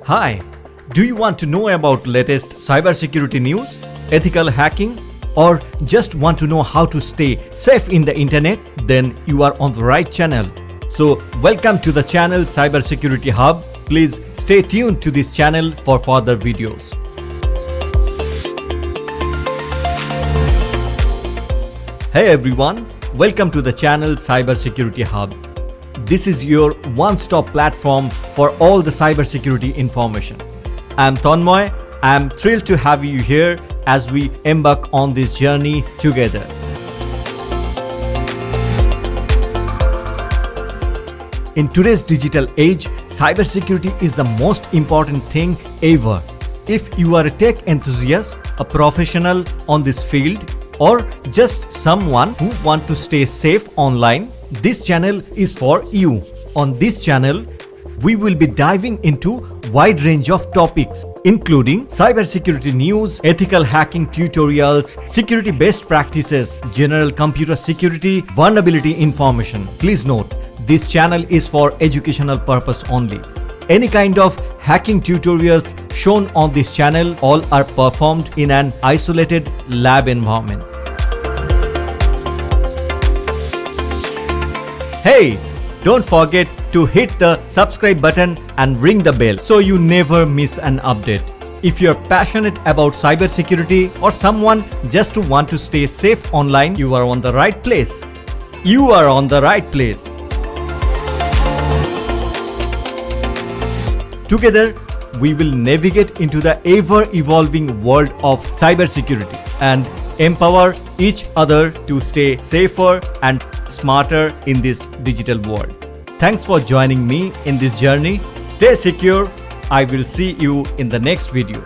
Hi, do you want to know about latest cybersecurity news, ethical hacking, or just want to know how to stay safe in the internet? Then you are on the right channel. So welcome to the channel Cybersecurity Hub. Please stay tuned to this channel for further videos. Hey everyone, welcome to the channel Cybersecurity Hub. This is your one-stop platform for all the cybersecurity information. I'm Tanmoy. I'm thrilled to have you here as we embark on this journey together. In today's digital age, cybersecurity is the most important thing ever. If you are a tech enthusiast, a professional on this field, or just someone who wants to stay safe online, this channel is for you. On this channel, we will be diving into a wide range of topics, including cybersecurity news, ethical hacking tutorials, security best practices, general computer security, vulnerability information. Please note, this channel is for educational purpose only. Any kind of hacking tutorials shown on this channel all are performed in an isolated lab environment. Hey, don't forget to hit the subscribe button and ring the bell so you never miss an update. If you're passionate about cybersecurity or someone just to want to stay safe online, you are on the right place. You are on the right place. Together, we will navigate into the ever-evolving world of cybersecurity and empower each other to stay safer and smarter in this digital world. Thanks for joining me in this journey. Stay secure. I will see you in the next video.